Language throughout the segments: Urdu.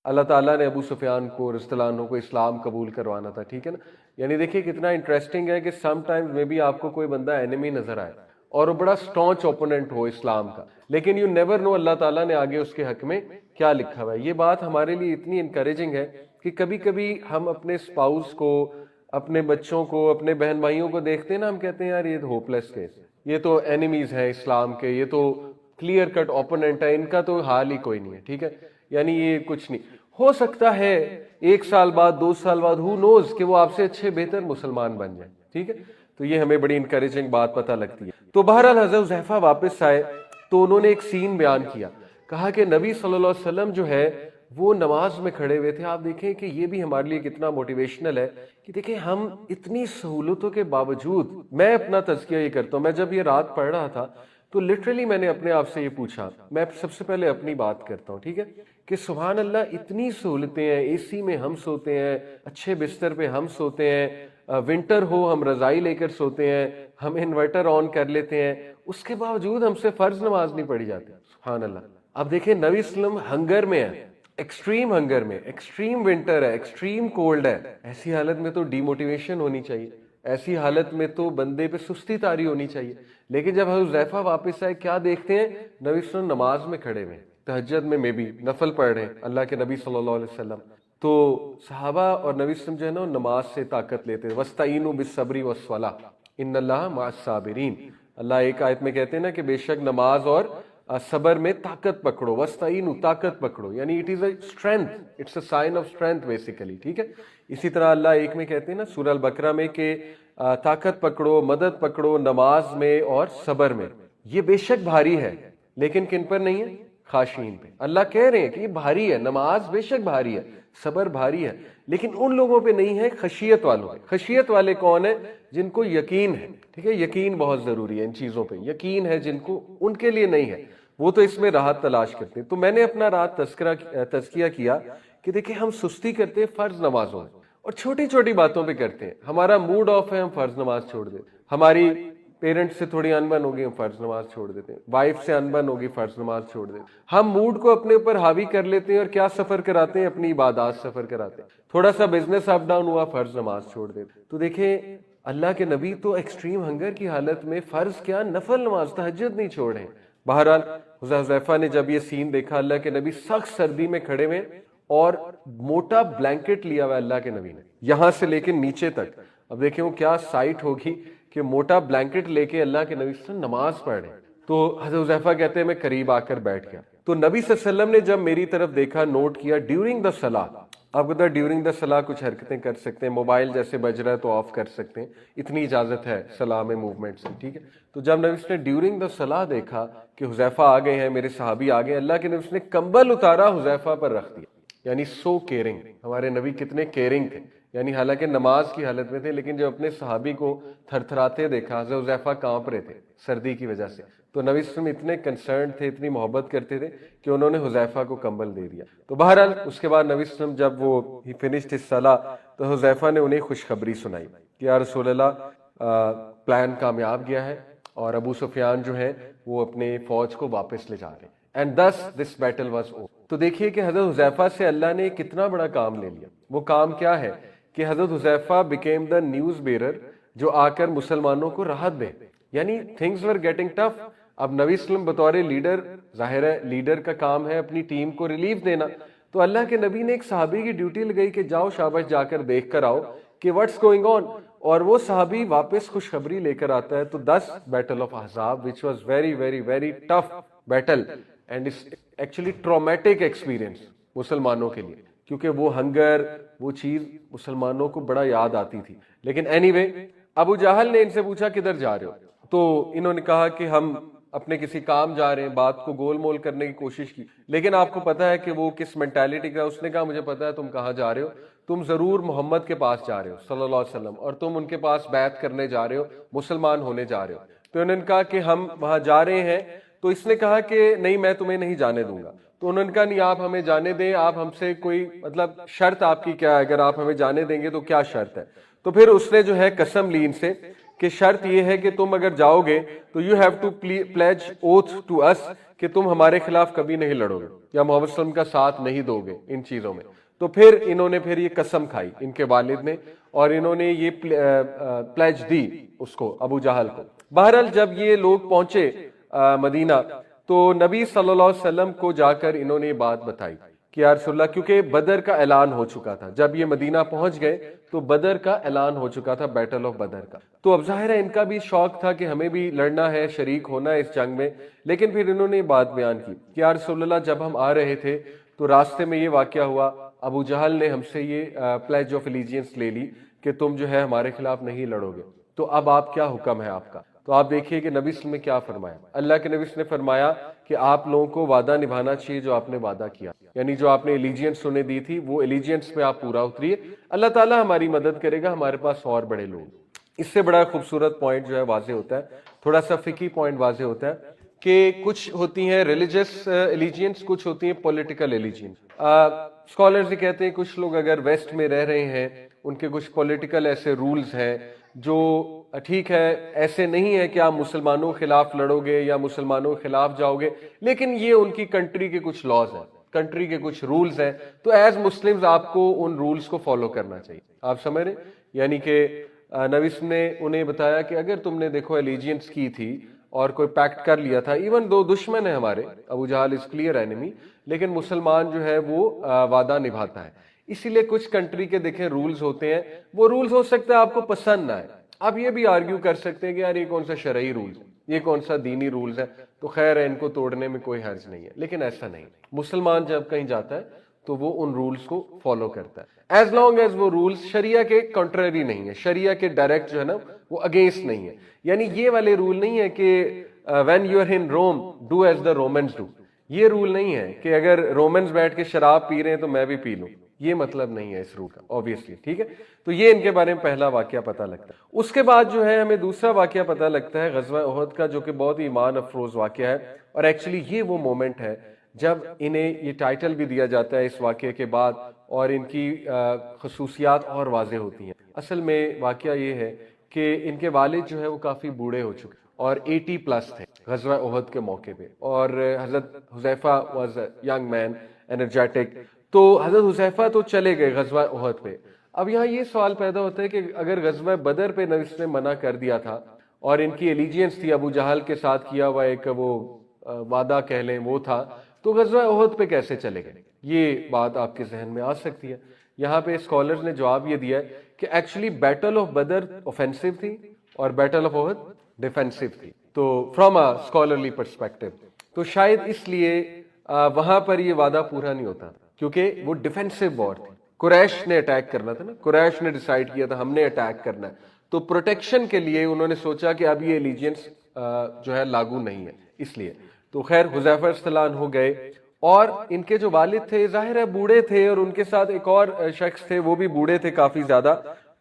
اللہ تعالیٰ نے ابو سفیان کو رضی اللہ عنہ کو اسلام قبول کروانا تھا، ٹھیک ہے نا. یعنی دیکھیے کتنا انٹرسٹنگ ہے کہ سم ٹائمز میں بھی آپ کو کوئی بندہ اینیمی نظر آئے اور وہ بڑا اسٹانچ اوپوننٹ ہو اسلام کا، لیکن یو نیور نو اللہ تعالیٰ نے آگے اس کے حق میں کیا لکھا ہوا ہے. یہ بات ہمارے لیے اتنی انکریجنگ ہے کہ کبھی کبھی ہم اپنے اسپاؤس کو، اپنے بچوں کو، اپنے بہن بھائیوں کو دیکھتے ہیں نا، ہم کہتے ہیں یار یہ ہوپ لیس کیس، یہ تو اینیمیز ہیں اسلام کے، یہ تو کلیئر کٹ اوپوننٹ ہے، ان کا تو حال ہی کوئی نہیں ہے، ٹھیک ہے. یعنی یہ کچھ نہیں ہو سکتا ہے 1 سال بعد 2 سال بعد ہو نوز کہ وہ آپ سے اچھے بہتر مسلمان بن جائیں، ٹھیک ہے. تو یہ ہمیں بڑی انکریجنگ بات پتہ لگتی ہے. تو بہرحال حضرت حذیفہ واپس آئے تو انہوں نے ایک سین بیان کیا، کہا کہ نبی صلی اللہ علیہ وسلم جو ہے وہ نماز میں کھڑے ہوئے تھے. آپ دیکھیں کہ یہ بھی ہمارے لیے کتنا موٹیویشنل ہے کہ دیکھیں ہم اتنی سہولتوں کے باوجود، میں اپنا تزکیہ یہ کرتا ہوں، میں جب یہ رات پڑھ رہا تھا تو لٹرلی میں نے اپنے آپ سے یہ پوچھا، میں سب سے پہلے اپنی بات کرتا ہوں، ٹھیک ہے، کہ سبحان اللہ اتنی سہولتیں ہیں، اے سی میں ہم سوتے ہیں، اچھے بستر پہ ہم سوتے ہیں، ونٹر ہو ہم رضائی لے کر سوتے ہیں، ہم انورٹر آن کر لیتے ہیں، اس کے باوجود ہم سے فرض نماز نہیں پڑھی جاتی. سبحان اللہ. اب دیکھیں نبی صلی اللہ علیہ وسلم ہنگر میں ہے، ایکسٹریم ہنگر میں، ایکسٹریم ونٹر ہے، ایکسٹریم کولڈ ہے. ایسی حالت میں تو ڈی موٹیویشن ہونی چاہیے، ایسی حالت میں تو بندے پہ سستی طاری ہونی چاہیے. لیکن جب حضرت حذیفہ واپس آئے کیا دیکھتے ہیں؟ نبی صلی اللہ علیہ وسلم نماز میں کھڑے ہوئے، تہجد میں بھی نفل پڑھ رہے ہیں اللہ کے نبی صلی اللہ علیہ وسلم. تو صحابہ اور نبی صلی اللہ علیہ وسلم جو ہے نا نماز سے طاقت لیتے ہیں، وَاسْتَعِینُوا بِالصَّبْرِ وَالصَّلَاةِ إِنَّ اللَّهَ مَعَ الصَّابِرِينَ. اللہ ایک آیت میں کہتے ہیں نا کہ بے شک نماز اور صبر میں طاقت پکڑو، وَاسْتَعِینُوا طاقت پکڑو، یعنی it is a strength, it's a sign of strength basically, ٹھیک ہے. اسی طرح اللہ ایک میں کہتے ہیں نا سورہ البقرہ میں کہ طاقت پکڑو، مدد پکڑو نماز میں اور صبر میں. یہ بے شک بھاری ہے، لیکن کن پر نہیں ہے؟ خاشعین پہ. اللہ کہہ رہے ہیں کہ یہ بھاری ہے، نماز بے شک بھاری ہے، صبر بھاری ہے، لیکن ان لوگوں پہ نہیں ہے خشیت والوں پہ. خشیت والے کون ہیں؟ جن کو یقین ہے، ٹھیک ہے. یقین بہت ضروری ہے ان چیزوں پہ، یقین ہے جن کو، ان کے لیے نہیں ہے، وہ تو اس میں راحت تلاش کرتے ہیں. تو میں نے اپنا رات تذکیہ کیا کہ دیکھیں ہم سستی کرتے ہیں فرض نمازوں میں اور چھوٹی چھوٹی باتوں پہ کرتے ہیں. ہمارا موڈ آف ہے ہم فرض نماز چھوڑ دیتے، ہماری پیرنٹ سے تھوڑی انبن ہوگی ہم فرض نماز چھوڑ دیتے ہیں، وائف سے انبن ہوگی فرض نماز چھوڑ دیتے ہیں. ہم موڈ کو اپنے اوپر حاوی کر لیتے ہیں اور کیا سفر کراتے ہیں؟ اپنی عبادات سفر کراتے ہیں. تھوڑا سا بزنس اپ ڈاؤن ہوا فرض نماز چھوڑ دیتے. تو دیکھیں اللہ کے نبی تو ایکسٹریم ہنگر کی حالت میں فرض کیا نفل نماز تہجد نہیں چھوڑ رہے. بہرحال حضرت حذیفہ نے جب یہ سین دیکھا، اللہ کے نبی سخت سردی میں کھڑے ہوئے اور موٹا بلینکٹ لیا ہوا اللہ کے نبی نے یہاں سے لے کے نیچے تک. اب دیکھیں وہ کیا سائٹ ہوگی کہ موٹا بلینکٹ لے کے اللہ کے نبی صلی اللہ علیہ وسلم نماز پڑھ رہے ہیں. تو حضرت حذیفہ کہتے ہیں میں قریب آ کر بیٹھ گیا. تو نبی صلی اللہ علیہ وسلم نے جب میری طرف دیکھا، نوٹ کیا ڈیورنگ دا صلاح، آپ کو ڈیورنگ دا صلاح کچھ حرکتیں کر سکتے ہیں، موبائل جیسے بج رہا ہے تو آف کر سکتے ہیں، اتنی اجازت ہے صلاح میں موومنٹ سے، ٹھیک ہے. تو جب نبی نے ڈیورنگ دا صلاح دیکھا کہ حذیفہ آ گئے ہیں، میرے صحابی آ گئے، اللہ کے نبی نے کمبل اتارا حذیفہ پر رکھ دیا. یعنی سو کیئرنگ، ہمارے نبی کتنے کیئرنگ تھے. یعنی حالانکہ نماز کی حالت میں تھے، لیکن جب اپنے صحابی کو تھر تھراتے دیکھا، حضرت حذیفہ کانپ رہے تھے سردی کی وجہ سے، تو نبی صلی اللہ علیہ وسلم اتنے کنسرن تھے، اتنی محبت کرتے تھے کہ انہوں نے حذیفہ کو کمبل دے دیا. تو بہرحال اس کے بعد نبی صلی اللہ علیہ وسلم جب وہ ہی فنشڈ ہز صلاۃ تو حذیفہ نے انہیں خوشخبری سنائی کہ یا رسول اللہ پلان کامیاب گیا ہے اور ابو سفیان جو ہے وہ اپنے فوج کو واپس لے جا رہے ہیں. And thus this battle was over. تو دیکھیے کہ حضرت حذیفہ سے اللہ نے کتنا بڑا کام لے لیا. وہ کام کیا ہے کہ حضرت Huzaifa became the news bearer، جو آ کر مسلمانوں کو راحت دے. یعنی things were getting tough. اب نبی صلی اللہ علیہ وسلم بطور لیڈر، ظاہر ہے لیڈر کا کام ہے اپنی ٹیم کو ریلیف دینا، تو اللہ کے نبی نے ایک صحابی کی ڈیوٹی لگائی کہ جاؤ شاباش جا کر دیکھ کر آؤ کہ what's going on، اور وہ صحابی واپس خوشخبری لے کر آتا ہے. تو 10 بیٹل آف احزاب which was very very very tough battle and it's actually traumatic experience مسلمانوں کے لیے، کیونکہ وہ ہنگر، وہ چیز مسلمانوں کو بڑا یاد آتی تھی. لیکن اینی وے ابو جہل نے ان سے پوچھا کدھر جا رہے ہو، تو انہوں نے کہا کہ ہم اپنے کسی کام جا رہے ہیں. بات کو گول مول کرنے کی کوشش کی، لیکن آپ کو پتا ہے کہ وہ کس مینٹالٹی کا. اس نے کہا مجھے پتا ہے تم کہاں جا رہے ہو، تم ضرور محمد کے پاس جا رہے ہو صلی اللہ علیہ وسلم، اور تم ان کے پاس بیعت کرنے جا رہے ہو، مسلمان ہونے جا رہے ہو. تو انہوں نے کہا کہ ہم وہاں جا رہے ہیں. تو اس نے کہا کہ نہیں میں تمہیں نہیں جانے دوں گا. تو انہوں نے کہا نہیں آپ ہمیں جانے دیں، آپ ہم سے کوئی مطلب شرط آپ کی کیا ہے، اگر آپ ہمیں جانے دیں گے تو کیا شرط ہے. تو پھر اس نے جو ہے قسم لی ان سے کہ شرط یہ ہے کہ تم اگر جاؤ گے تو you have to pledge oath to us کہ تم ہمارے خلاف کبھی نہیں لڑو گے یا محمد صلی اللہ علیہ وسلم کا ساتھ نہیں دو گے ان چیزوں میں. تو پھر انہوں نے پھر یہ قسم کھائی ان کے والد نے, اور انہوں نے یہ پلیج دی اس کو, ابو جہل کو. بہرحال جب یہ لوگ پہنچے مدینہ تو نبی صلی اللہ علیہ وسلم کو جا کر انہوں نے یہ بات بتائی کہ یا رسول اللہ, کیونکہ بدر کا اعلان ہو چکا تھا جب یہ مدینہ پہنچ گئے تو بدر کا اعلان ہو چکا تھا, بیٹل آف بدر کا. تو اب ظاہر ہے ان کا بھی شوق تھا کہ ہمیں بھی لڑنا ہے, شریک ہونا ہے اس جنگ میں. لیکن پھر انہوں نے یہ بات بیان کی کہ یا رسول اللہ جب ہم آ رہے تھے تو راستے میں یہ واقعہ ہوا, ابو جہل نے ہم سے یہ پلیج آف الیجینس لے لی کہ تم جو ہے ہمارے خلاف نہیں لڑو گے, تو اب آپ کیا حکم ہے آپ کا. تو آپ دیکھیے کہ نبی صلی اللہ علیہ وسلم نے کیا فرمایا. اللہ کے نبی نے فرمایا کہ آپ لوگوں کو وعدہ نبھانا چاہیے جو آپ نے وعدہ کیا, یعنی جو آپ نے ایلیجینس انہیں دی تھی وہ ایلیجینس پہ آپ پورا اتریے, اللہ تعالیٰ ہماری مدد کرے گا, ہمارے پاس اور بڑے لوگ. اس سے بڑا خوبصورت پوائنٹ جو ہے واضح ہوتا ہے, تھوڑا سا فقہی پوائنٹ واضح ہوتا ہے کہ کچھ ہوتی ہیں ریلیجس ایلیجینس, کچھ ہوتی ہیں پولیٹیکل ایلیجینس. اسکالرز یہ کہتے ہیں کچھ لوگ اگر ویسٹ میں رہ رہے ہیں ان کے کچھ پولیٹیکل ایسے رولز ہیں جو ٹھیک ہے, ایسے نہیں ہے کہ آپ مسلمانوں کے خلاف لڑو گے یا مسلمانوں کے خلاف جاؤ گے, لیکن یہ ان کی کنٹری کے کچھ لاز ہیں, کنٹری کے کچھ رولز ہیں, تو ایز مسلمز آپ کو ان رولز کو فالو کرنا چاہیے. آپ سمجھ رہے, یعنی کہ نبی نے انہیں بتایا کہ اگر تم نے دیکھو ایلیجینس کی تھی اور کوئی پیکٹ کر لیا تھا, ایون دو دشمن ہیں ہمارے, ابو جہل از کلیئر اینیمی, لیکن مسلمان جو ہے وہ وعدہ نبھاتا ہے. اسی لیے کچھ کنٹری کے دیکھیں رولز ہوتے ہیں, وہ رولز ہو سکتا ہے آپ کو پسند نہ آئے, آپ یہ بھی آرگیو کر سکتے ہیں کہ یار یہ کون سا شرعی رولز ہے, یہ کون سا دینی رولز ہے, تو خیر ہے ان کو توڑنے میں کوئی حرج نہیں ہے. لیکن ایسا نہیں, مسلمان جب کہیں جاتا ہے تو وہ ان رولز کو فالو کرتا ہے, ایز لانگ ایز وہ رولز شریعہ کے کنٹریری نہیں ہے, شریعہ کے ڈائریکٹ جو ہے نا وہ اگینسٹ نہیں ہے. یعنی یہ والے رول نہیں ہے کہ when you are in Rome do as the Romans do, یہ رول نہیں ہے کہ اگر رومنز بیٹھ کے شراب پی رہے ہیں تو میں بھی پی لوں, یہ مطلب نہیں ہے اس رول کا obviously. ٹھیک ہے, تو یہ ان کے بارے میں پہلا واقعہ پتہ لگتا ہے. اس کے بعد جو ہے ہمیں دوسرا واقعہ پتہ لگتا ہے غزوہ احد کا, جو کہ بہت ہی ایمان افروز واقعہ ہے, اور ایکچولی یہ وہ مومنٹ ہے جب انہیں یہ ٹائٹل بھی دیا جاتا ہے اس واقعے کے بعد, اور ان کی خصوصیات اور واضح ہوتی ہیں. اصل میں واقعہ یہ ہے کہ ان کے والد جو ہے وہ کافی بوڑھے ہو چکے اور 80+ تھے غزوہ احد کے موقع پہ, اور حضرت Huzaifa was a young man energetic. تو حضرت حذیفہ تو چلے گئے غزوہ احد پہ. اب یہاں یہ سوال پیدا ہوتا ہے کہ اگر غزوہ بدر پہ نبی نے منع کر دیا تھا اور ان کی ایلیجینس تھی ابو جہل کے ساتھ کیا ہوا ایک وہ وعدہ کہہ لیں وہ تھا, تو غزوہ احد پہ کیسے چلے گئے, یہ بات آپ کے ذہن میں آ سکتی ہے. یہاں پہ اسکالرز نے جواب یہ دیا ہے کہ actually battle of Badr offensive تھی اور بیٹل آف احد ڈیفینسو تھی, تو فرام اے اسکالرلی پرسپیکٹو. تو شاید اس لیے وہاں پر یہ وعدہ پورا نہیں ہوتا کیونکہ وہ ڈیفینسو وار تھی. قریش نے اٹیک کرنا تھا نا, قریش نے ڈیسائیڈ کیا تھا ہم نے اٹیک کرنا ہے, تو پروٹیکشن کے لیے انہوں نے سوچا کہ اب یہ ایلیجینس جو ہے لاگو نہیں ہے, اس لیے. تو خیر حذیفہ رضی اللہ عنہ ہو گئے, اور ان کے جو والد تھے ظاہر ہے بوڑھے تھے, اور ان کے ساتھ ایک اور شخص تھے وہ بھی بوڑھے تھے کافی زیادہ,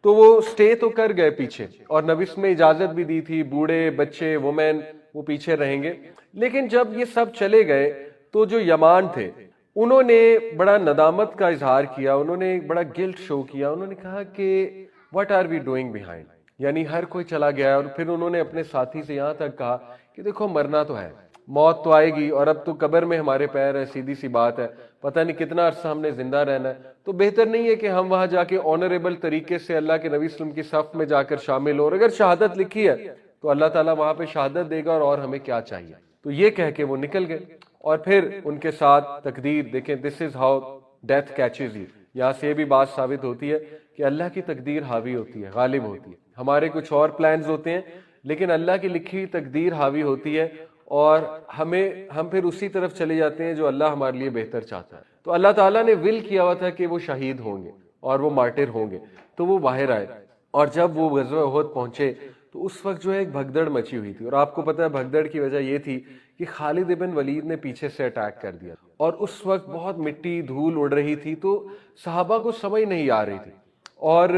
تو وہ سٹے تو کر گئے پیچھے, اور نبی نے اجازت بھی دی تھی بوڑھے بچے وومین وہ پیچھے رہیں گے. لیکن جب یہ سب چلے گئے تو جو یمان تھے انہوں نے بڑا ندامت کا اظہار کیا, انہوں نے بڑا گلٹ شو کیا, انہوں نے کہا کہ what are we doing behind, یعنی ہر کوئی چلا گیا. اور پھر انہوں نے اپنے ساتھی سے یہاں تک کہا کہ دیکھو مرنا تو ہے, موت تو آئے گی, اور اب تو قبر میں ہمارے پیر ہے, سیدھی سی بات ہے, پتہ نہیں کتنا عرصہ ہم نے زندہ رہنا ہے, تو بہتر نہیں ہے کہ ہم وہاں جا کے آنریبل طریقے سے اللہ کے نبی صلی اللہ علیہ وسلم کی صف میں جا کر شامل ہو, اور اگر شہادت لکھی ہے تو اللہ تعالیٰ وہاں پہ شہادت دے گا, اور ہمیں کیا چاہیے. تو یہ کہہ کے وہ نکل گئے, اور پھر ان کے ساتھ تقدیر دیکھیں, this is how death catches you. یہاں سے یہ بھی بات ثابت ہوتی ہے کہ اللہ کی تقدیر حاوی ہوتی ہے, غالب ہوتی ہے. ہمارے کچھ اور پلانز ہوتے ہیں لیکن اللہ کی لکھی ہوئی تقدیر حاوی ہوتی ہے, اور ہم پھر اسی طرف چلے جاتے ہیں جو اللہ ہمارے لیے بہتر چاہتا ہے. تو اللہ تعالیٰ نے ول کیا ہوا تھا کہ وہ شہید ہوں گے اور وہ مارٹر ہوں گے, تو وہ باہر آئے. اور جب وہ غزوہ احد پہنچے تو اس وقت جو ہے ایک بھگدڑ مچی ہوئی تھی, اور آپ کو پتہ ہے بھگدڑ کی وجہ یہ تھی کہ خالد ابن ولید نے پیچھے سے اٹیک کر دیا, اور اس وقت بہت مٹی دھول اڑ رہی تھی, تو صحابہ کو سمجھ نہیں آ رہی تھی, اور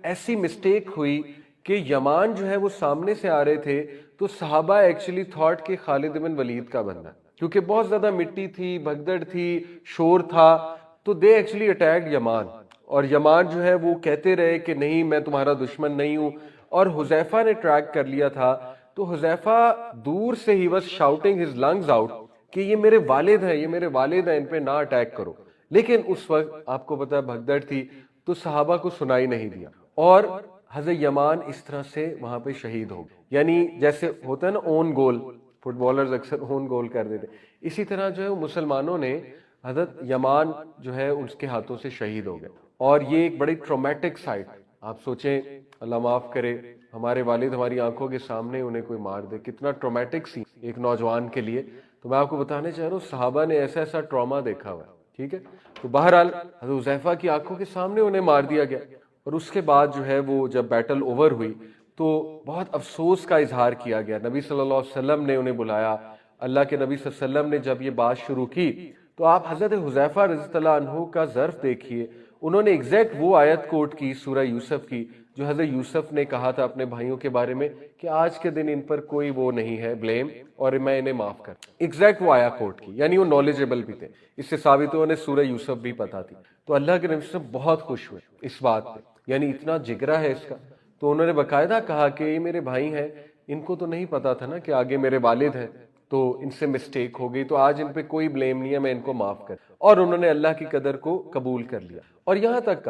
ایسی مسٹیک ہوئی کہ یمان جو ہے وہ سامنے سے آ رہے تھے, تو صحابہ ایکچولی تھاٹ کہ خالد بن ولید کا بندہ, کیونکہ بہت زیادہ مٹی تھی, بھگدڑ تھی, شور تھا, تو دے ایکچولی اٹیک یمان. اور یمان جو ہے وہ کہتے رہے کہ نہیں میں تمہارا دشمن نہیں ہوں, اور حذیفہ نے ٹریک کر لیا تھا، تو حذیفہ دور سے he was shouting his lungs out کہ یہ میرے والد ہیں، یہ میرے والد ہیں، ان پہ نہ اٹیک کرو. لیکن اس وقت آپ کو پتا ہے بھگدڑ تھی، تو صحابہ کو سنائی نہیں دیا، اور حضرت یمان اس طرح سے وہاں پہ شہید ہو گئے. یعنی جیسے ہوتا ہے نا اون گول، فٹ بالرز اکثر اون گول کر دیتے، اسی طرح جو ہے مسلمانوں نے حضرت یمان جو ہے اس کے ہاتھوں سے شہید ہو گئے. اور یہ ایک بڑی ٹرامیٹک سائٹ، آپ سوچیں اللہ معاف کرے ہمارے والد ہماری آنکھوں کے سامنے انہیں کوئی مار دے، کتنا ٹرامیٹک سی ایک نوجوان کے لیے. تو میں آپ کو بتانے چاہ رہا ہوں صحابہ نے ایسا ایسا ٹراما دیکھا ہوا ہے. ٹھیک ہے، تو بہرحال حضرت حذیفہ کی آنکھوں کے سامنے انہیں مار دیا گیا. اور اس کے بعد جو ہے وہ جب بیٹل اوور ہوئی تو بہت افسوس کا اظہار کیا گیا. نبی صلی اللہ علیہ وسلم نے انہیں بلایا، اللہ کے نبی صلی اللہ علیہ وسلم نے جب یہ بات شروع کی تو آپ حضرت حذیفہ رضی اللہ عنہ کا ظرف دیکھیے، انہوں نے ایگزیکٹ وہ آیت کوٹ کی سورہ یوسف کی جو حضرت یوسف نے کہا تھا اپنے بھائیوں کے بارے میں کہ آج کے دن ان پر کوئی وہ نہیں ہے بلیم اور میں انہیں معاف کر. ایگزیکٹ وہ آیا کوٹ کی، یعنی وہ نالجبل بھی تھے. اس سے ثابت ہوا انہیں سورہ یوسف بھی پتا تھی. تو اللہ کے نبی صلی اللہ علیہ وسلم بہت خوش ہوئے اس بات پہ، یعنی اتنا جگرا ہے اس کا. تو انہوں نے باقاعدہ کہا کہ یہ میرے بھائی ہیں، ان کو تو نہیں پتا تھا نا کہ آگے میرے والد ہیں، تو ان سے مسٹیک ہو گئی، تو آج ان پہ کوئی بلیم نہیں ہے، میں ان کو معاف کر. اور انہوں نے اللہ کی قدر کو قبول کر لیا. اور یہاں تک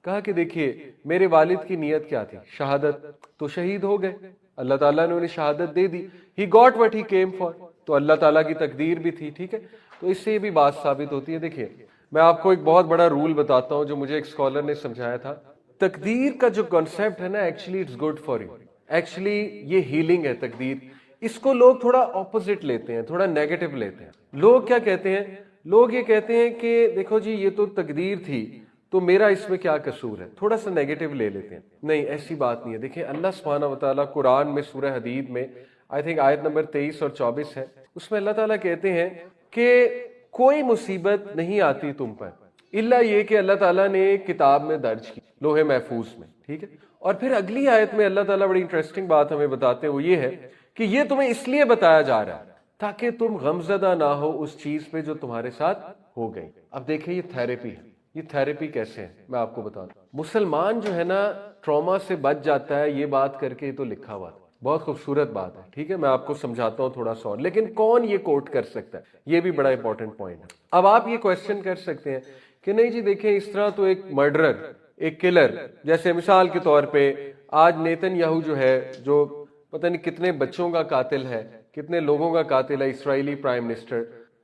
کہا کہ دیکھیے میرے والد کی نیت کیا تھی، شہادت، تو شہید ہو گئے، اللہ تعالیٰ نے انہیں شہادت دے دی. He got what he came for, تو اللہ تعالیٰ کی تقدیر بھی تھی. ٹھیک ہے، تو اس سے یہ بھی بات ثابت ہوتی ہے. دیکھیے میں آپ کو ایک بہت بڑا رول بتاتا ہوں جو مجھے ایک اسکالر نے سمجھایا تھا. تقدیر کا جو کانسیپٹ ہے نا، actually it's good for you. Actually یہ ہیلنگ ہے تقدیر. اس کو لوگ تھوڑا اپوزٹ لیتے ہیں، تھوڑا نیگیٹو لیتے ہیں. لوگ کیا کہتے ہیں، لوگ یہ کہتے ہیں کہ دیکھو جی یہ تو تقدیر تھی تو میرا اس میں کیا قصور ہے، تھوڑا سا نیگیٹو لے لیتے ہیں. نہیں، ایسی بات نہیں ہے. دیکھیں اللہ سبحانہ و تعالیٰ قرآن میں سورہ حدید میں آئی تھنک آیت نمبر 23 اور 24 ہے، اس میں اللہ تعالیٰ کہتے ہیں کہ کوئی مصیبت نہیں آتی تم پر الا یہ کہ اللہ تعالیٰ نے ایک کتاب میں درج کی، لوح محفوظ میں. ٹھیک ہے، اور پھر اگلی آیت میں اللہ تعالیٰ بڑی انٹرسٹنگ بات ہمیں بتاتے ہیں، وہ یہ ہے کہ یہ تمہیں اس لیے بتایا جا رہا ہے تاکہ تم غمزدہ نہ ہو اس چیز پہ جو تمہارے ساتھ ہو گئی. اب دیکھیں یہ تھیراپی ہے. یہ تھیراپی کیسے ہے میں آپ کو بتا دوں. مسلمان جو ہے نا ٹراما سے بچ جاتا ہے، یہ بات کر کے، یہ تو لکھا ہوا تھا، بہت خوبصورت بات ہے. ٹھیک ہے، میں آپ کو سمجھاتا ہوں تھوڑا سا اور. لیکن کون یہ کوٹ کر سکتا ہے، یہ بھی بڑا امپورٹنٹ پوائنٹ ہے. اب آپ یہ کوشچن کر سکتے ہیں کہ نہیں جی دیکھیں اس طرح تو ایک مرڈرر، ایک کلر، جیسے مثال کے طور پہ آج نیتن یاہو جو ہے، جو پتہ نہیں کتنے بچوں کا قاتل ہے، کتنے لوگوں کا قاتل ہے، Israeli prime minister,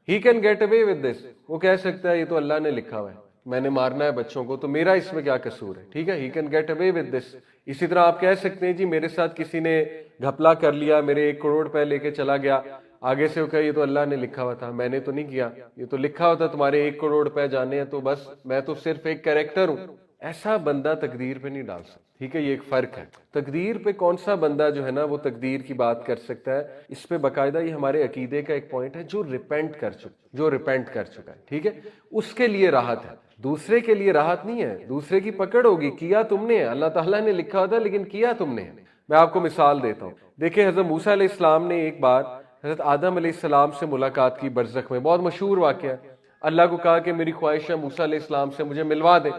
he can get away with this. وہ کہہ سکتا ہے یہ تو اللہ نے لکھا ہوا ہے، میں نے مارنا ہے بچوں کو، تو میرا اس میں کیا قصور ہے. ٹھیک ہے، he can get away with this. اسی طرح آپ کہہ سکتے ہیں جی میرے ساتھ کسی نے گھپلا کر لیا، میرے 1 کروڑ روپے لے کے چلا گیا، آگے سے وہ کہا یہ تو اللہ نے لکھا ہوا تھا، میں نے تو نہیں کیا، یہ تو لکھا ہوا تھا تمہارے 1 کروڑ روپے جانے ہیں، تو بس میں تو صرف ایک کریکٹر ہوں. ایسا بندہ تقدیر پہ نہیں ڈال سکتا. ٹھیک ہے، یہ ایک فرق ہے. تقدیر پہ کون سا بندہ جو ہے نا وہ تقدیر کی بات کر سکتا ہے، اس پہ باقاعدہ یہ ہمارے عقیدے کا ایک پوائنٹ ہے، جو ریپینٹ کر چکا ہے. ٹھیک ہے، اس کے لیے راحت ہے، دوسرے کے لیے راحت نہیں ہے. دوسرے کی پکڑ ہوگی، کیا تم نے ہے، اللہ تعالیٰ نے لکھا ہوتا ہے لیکن کیا تم نے ہے. میں آپ کو مثال دیتا ہوں. دیکھیں حضرت موسیٰ علیہ السلام نے ایک بار حضرت آدم علیہ السلام سے ملاقات کی برزخ میں، بہت مشہور واقعہ. اللہ کو کہا کہ میری خواہش ہے موسیٰ علیہ السلام سے مجھے ملوا دے.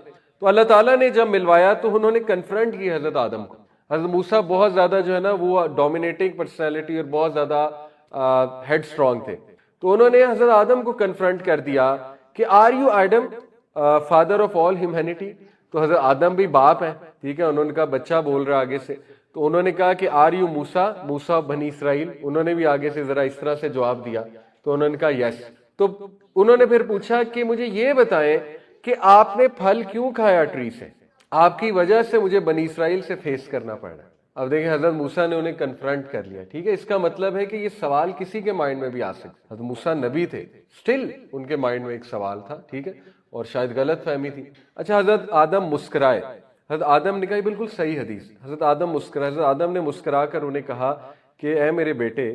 تو اللہ تعالیٰ نے جب ملوایا تو انہوں نے کنفرنٹ کی حضرت آدم کو. حضرت موسیٰ بہت زیادہ جو ہے نا وہ ڈومینیٹنگ پرسنالٹی اور بہت زیادہ ہیڈ اسٹرانگ تھے. تو انہوں نے حضرت آدم کو کنفرنٹ کر دیا کہ are you Adam father of all humanity. تو حضرت آدم بھی باپ ہیں. ٹھیک ہے، انہوں نے کہا بچہ بول رہا آگے سے، تو انہوں نے کہا کہ آر یو موسیٰ بنی اسرائیل. انہوں نے بھی آگے سے ذرا اس طرح سے جواب دیا، تو انہوں نے کہا یس. تو انہوں نے پھر پوچھا کہ مجھے یہ بتائیں کہ آپ نے پھل کیوں کھایا ٹری سے، آپ کی وجہ سے مجھے بنی اسرائیل سے فیس کرنا پڑ رہا ہے. اب دیکھیں حضرت موسیٰ نے انہیں کنفرنٹ کر لیا. ٹھیک ہے، اس کا مطلب ہے کہ یہ سوال کسی کے مائنڈ میں بھی آ سکتا. حضرت موسیٰ نبی تھے، سٹل ان کے مائنڈ میں ایک سوال تھا. ٹھیک ہے، اور شاید غلط فہمی تھی. اچھا، حضرت آدم مسکرائے. حضرت آدم نے کہا بالکل صحیح حدیث. حضرت آدم مسکرائے. حضرت آدم نے مسکرا کر انہیں کہا کہ اے میرے بیٹے،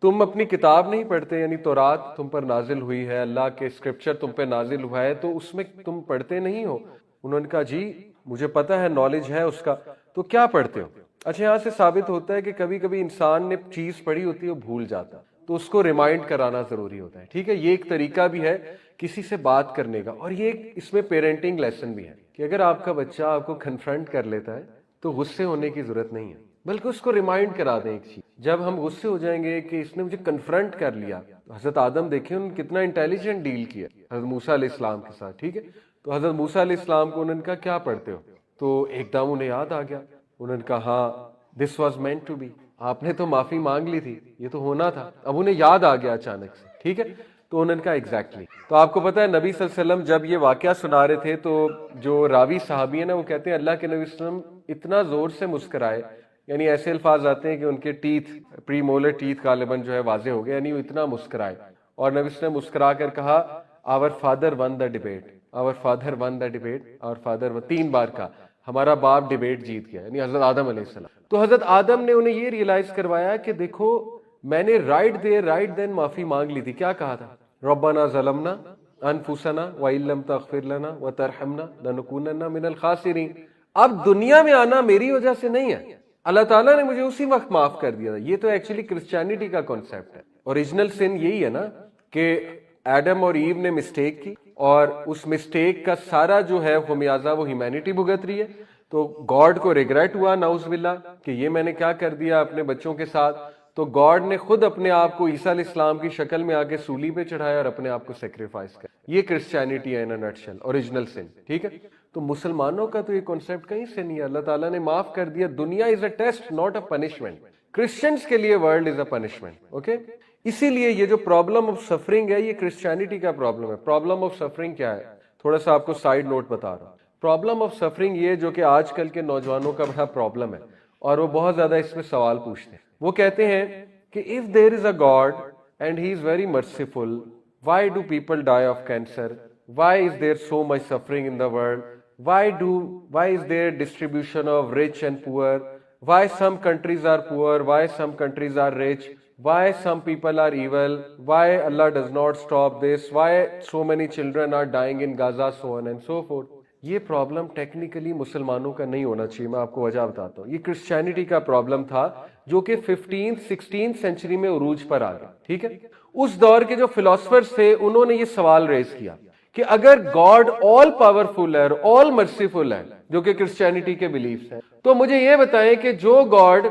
تم اپنی کتاب نہیں پڑھتے، یعنی تورات تم پر نازل ہوئی ہے، اللہ کے اسکرپچر تم پہ نازل ہوا ہے، تو اس میں تم پڑھتے نہیں ہو. انہوں نے کہا جی مجھے پتا ہے، نالج ہے اس کا. تو کیا پڑھتے ہو؟ اچھا، یہاں سے ثابت ہوتا ہے کہ کبھی کبھی انسان نے چیز پڑھی ہوتی ہے وہ بھول جاتا، تو اس کو ریمائنڈ کرانا ضروری ہوتا ہے. ٹھیک ہے، یہ ایک طریقہ بھی ہے کسی سے بات کرنے کا. اور یہ اس میں پیرنٹنگ لیسن بھی ہے کہ اگر آپ کا بچہ آپ کو کنفرنٹ کر لیتا ہے تو غصے ہونے کی ضرورت نہیں ہے. بلکہ اس کو ریمائنڈ کرا دیں ایک چیز. جب ہم غصے ہو جائیں گے کہ اس نے مجھے کنفرنٹ کر لیا, تو حضرت آدم دیکھیں انہوں نے کتنا انٹیلیجنٹ ڈیل کیا حضرت موسیٰ علیہ السلام کے ساتھ, ٹھیک ہے. تو حضرت موسیٰ علیہ السلام کو انہوں نے کہا کیا پڑھتے ہو, تو ایک دم انہیں یاد آ گیا, انہوں نے کہا ہاں this was meant to be, آپ نے تو معافی مانگ لی تھی, یہ تو ہونا تھا. اب انہیں یاد آ گیا اچانک سے, ٹھیک ہے. تو انہوں نے کہا ایگزیکٹلی. تو آپ کو پتا ہے نبی صلی اللہ علیہ وسلم جب یہ واقعہ سنا رہے تھے تو جو راوی صحابی ہیں نا وہ کہتے ہیں اللہ کے نبی صلی اللہ علیہ وسلم اتنا زور سے مسکرائے, یعنی ایسے الفاظ آتے ہیں کہ ان کے ٹیتھ پری مولر ٹیتھ غالباً جو ہے واضح ہو گئے, یعنی وہ اتنا مسکرائے. اور نبی صلی اللہ علیہ وسلم مسکرا کر کہا our father won the debate, our father won the debate, our father 3 بار کہا, ہمارا باپ ڈیبیٹ جیت گیا, یعنی حضرت آدم علیہ السلام. تو حضرت آدم نے انہیں یہ ریئلائز کروایا کہ دیکھو میں نے رائٹ دین معافی مانگ لی تھی. کیا کہا تھا, ربنا ظلمنا انفسنا وان لم تغفر لنا وترحمنا لنکونن من الخاسرین. اب دنیا میں آنا میری وجہ سے نہیں ہے, اللہ تعالیٰ نے مجھے اسی وقت معاف کر دیا تھا. یہ تو ایکچولی کرسچینٹی کا کانسیپٹ ہے. اوریجنل سن یہی ہے نا کہ ایڈم اور ایو نے مسٹیک کی اور اس مسٹیک کا سارا جو ہے خمیازہ وہ ہیومینٹی بھگت رہی ہے. تو گاڈ کو ریگریٹ ہوا نعوذ باللہ کہ یہ میں نے کیا کر دیا اپنے بچوں کے ساتھ. تو گاڈ نے خود اپنے آپ کو عیسیٰ علیہ السلام کی شکل میں آ کے سولی پہ چڑھایا اور اپنے آپ کو سیکریفائس کیا. یہ کرسچینٹی ہے ان اے نٹشل, اوریجنل سن, ٹھیک ہے. تو مسلمانوں کا تو یہ کانسیپٹ کہیں سے نہیں ہے. اللہ تعالیٰ نے معاف کر دیا. دنیا is a test not a punishment. Christians کے لیے world is a punishment, okay. اسی لیے یہ جو پرابلم آف سفرنگ ہے یہ کرسچینٹی کا پرابلم ہے. پرابلم آف سفرنگ کیا ہے, تھوڑا سا آپ کو سائیڈ نوٹ بتا رہا ہوں. پرابلم آف سفرنگ یہ جو کہ آج کل کے نوجوانوں کا بڑا پرابلم ہے اور وہ بہت زیادہ اس میں سوال پوچھتے ہیں. وہ کہتے ہیں کہ if there is a God and he is very merciful, why do people die of cancer? Why is there so much suffering in the world? Why is there distribution of rich and poor? Why some countries are poor? Why some countries are rich? Why some people are evil? Why Allah does not stop this? Why so many children are dying in Gaza, so on and so forth? یہ پرابلم ٹیکنیکلی مسلمانوں کا نہیں ہونا چاہیے. میں آپ کو وجہ بتاتا ہوں. یہ کرسچینٹی کا پرابلم تھا جو کہ 16th سینچری میں عروج پر آ گیا, ٹھیک ہے. اس دور کے جو فلاسفرز تھے انہوں نے یہ سوال ریز کیا کہ اگر گاڈ آل پاورفل ہے اور آل مرسیفل ہے, جو کہ کرسچینٹی کے بلیفز ہیں, تو مجھے یہ بتائیں کہ جو گاڈ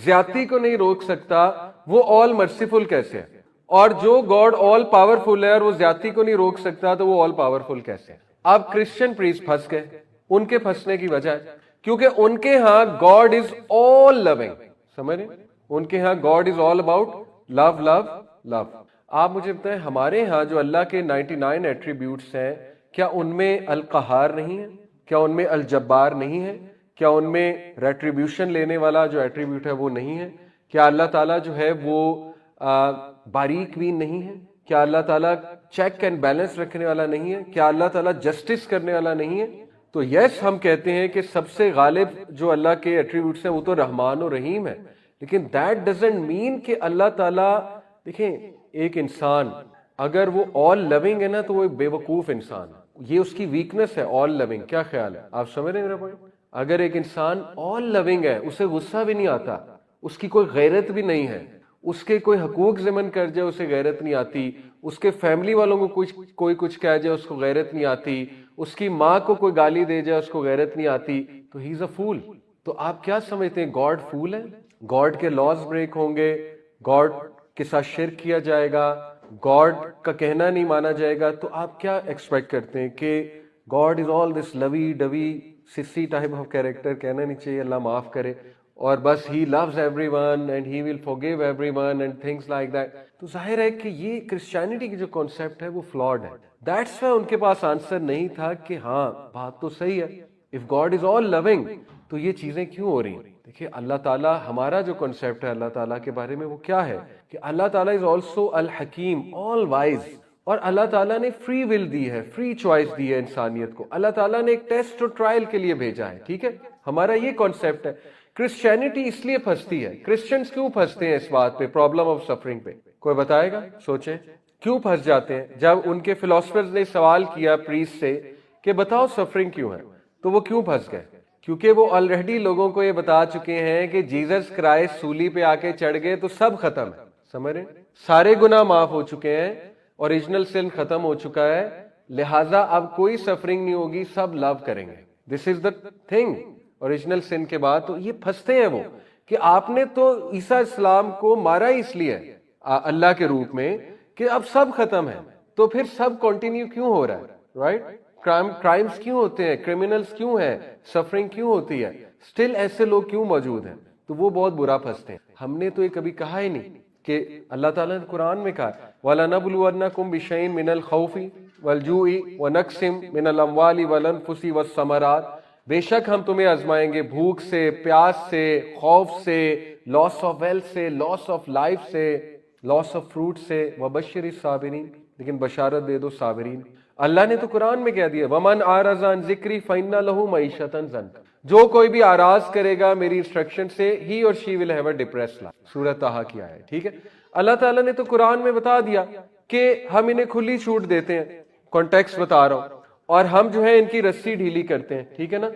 زیادتی کو نہیں روک سکتا وہ آل مرسیفل کیسے ہے, اور جو گاڈ آل پاورفل ہے اور وہ زیادتی کو نہیں روک سکتا تو وہ آل پاورفل کیسے ہے. اب کرسچن پریسٹ پھنس گئے. ان کے پھنسنے کی وجہ ہے کیونکہ ان کے ہاں گاڈ از آل لونگ, سمجھ رہے, ان کے ہاں God is all about love لو لو. آپ مجھے بتائیں ہمارے ہاں جو اللہ کے 99 ایٹریبیوٹس ہیں, کیا ان میں القہار نہیں ہے, کیا ان میں الجبار نہیں ہے, کیا ان میں ریٹریبیوشن لینے والا جو ایٹریبیوٹ ہے وہ نہیں ہے, کیا اللہ تعالیٰ جو ہے وہ باریک بین نہیں ہے, کیا اللہ تعالیٰ چیک اینڈ بیلنس رکھنے والا نہیں ہے, کیا اللہ تعالیٰ جسٹس کرنے والا نہیں ہے. تو یس ہم کہتے ہیں کہ سب سے غالب جو اللہ کے ایٹریبیوٹس ہیں وہ تو رحمان و رحیم ہے, لیکن دیٹ ڈزنٹ مین کہ اللہ تعالیٰ, دیکھیں ایک انسان اگر وہ آل لونگ ہے نا تو وہ ایک بے وقوف انسان ہے. یہ اس کی ویکنس ہے آل لونگ. کیا خیال ہے, آپ سمجھ رہے ہیں میرا پوائنٹ؟ اگر ایک انسان آل لونگ ہے, اسے غصہ بھی نہیں آتا, اس کی کوئی غیرت بھی نہیں ہے, اس کے کوئی حقوق ضمن کر جائے اسے غیرت نہیں آتی, اس کے فیملی والوں کو کوئی کچھ کہہ جائے اس کو غیرت نہیں آتی, اس کی ماں کو کوئی گالی دے جائے اس کو غیرت نہیں آتی, تو ہی از اے فول. تو آپ کیا سمجھتے ہیں گاڈ فول ہے؟ گاڈ کے لاز بریک ہوں گے, گاڈ کے ساتھ شرک کیا جائے گا, گاڈ کا کہنا نہیں مانا جائے گا, تو آپ کیا ایکسپیکٹ کرتے ہیں کہ گاڈ از آل دس لوی do we Sassi type of character? کہنا نہیں چاہیے اللہ معاف کرے, اور بس he loves everyone and he will forgive everyone and things like that. تو ظاہر ہے کہ یہ کرسچینٹی کی جو کانسیپٹ ہے وہ فلاڈ ہے. دیٹس وائی ان کے پاس آنسر نہیں تھا کہ ہاں بات تو صحیح ہے, اف گاڈ از آل لونگ تو یہ چیزیں کیوں ہو رہی ہیں. دیکھیے اللہ تعالیٰ, ہمارا جو کنسیپٹ ہے اللہ تعالیٰ کے بارے میں وہ کیا ہے کہ اللہ تعالیٰ از آلسو الحکیم, آل وائز, اور اللہ تعالیٰ نے فری ول دی ہے, فری چوائس دی ہے انسانیت کو. اللہ تعالیٰ نے ایک ٹیسٹ اور ٹرائل کے لیے بھیجا ہے, ٹھیک ہے. ہمارا یہ کانسیپٹ ہے. کرسچینٹی اس لیے پھنستی ہے, کرسچنز کیوں پھنستے ہیں اس بات پہ, پرابلم آف سفرنگ پہ؟ کوئی بتائے گا؟ سوچیں کیوں پھنس جاتے ہیں. جب ان کے فلاسفرز نے سوال کیا پریسٹ سے کہ بتاؤ سفرنگ کیوں ہے, تو وہ کیوں پھنس گئے؟ کیونکہ وہ آلریڈی لوگوں کو یہ بتا چکے ہیں کہ جیزس کرائسٹ سولی پہ آ کے چڑھ گئے تو سب ختم ہے, سمجھ رہے, سارے گناہ معاف ہو چکے ہیں, اوریجنل سن ختم ہو چکا ہے, لہٰذا اب کوئی سفرنگ نہیں ہوگی, سب لو کریں گے. دس از دا تھنگ اوریجنل سن کے بعد. تو یہ پھنستے ہیں وہ کہ آپ نے تو عیسیٰ اسلام کو مارا ہی اس لیے اللہ کے روپ میں کہ اب سب ختم ہے، تو پھر سب کنٹینیو کیوں ہو رہا ہے؟ رائٹ، کرائمز کیوں ہوتے ہیں، کرمنلز کیوں ہیں، سفرنگ کیوں ہوتی ہے، سٹل ایسے لوگ کیوں موجود ہیں؟ تو وہ بہت برا پھنستے ہیں۔ ہم نے تو یہ کبھی کہا ہی نہیں کہ اللہ تعالیٰ نے قرآن میں کہا وَلَنَبْلُوَنَّكُمْ بِشَيْءٍ مِّنَ الْخَوْفِ وَالْجُوعِ وَنَقْصٍ مِّنَ الْأَمْوَالِ وَالْأَنفُسِ وَالثَّمَرَاتِ، بے شک ہم تمہیں آزمائیں گے بھوک سے، پیاس سے، خوف سے، لاس آف ویلتھ سے، لاس آف لائف سے، لاس آف فروٹ سے، وَبَشِّرِ الصَّابِرِينَ، لیکن بشارت دے دو صابرین۔ اللہ نے تو قرآن میں کہہ دیا وَمَنْ أَعْرَضَ عَنْ ذِكْرِي فَإِنَّ لَهُ مَعِيشَةً ضَنْكًا، جو کوئی بھی آراز کرے گا میری انسٹرکشن سے ہی اور she will have a depress life, سورہ طٰہٰ کی آیت، ٹھیک ہے۔ اللہ تعالیٰ نے تو قرآن میں بتا دیا کہ ہم انہیں کھلی چھوٹ دیتے ہیں، کانٹیکس بتا رہا ہوں، اور ہم جو ہے ان کی رسی ڈھیلی کرتے ہیں، ٹھیک ہے نا۔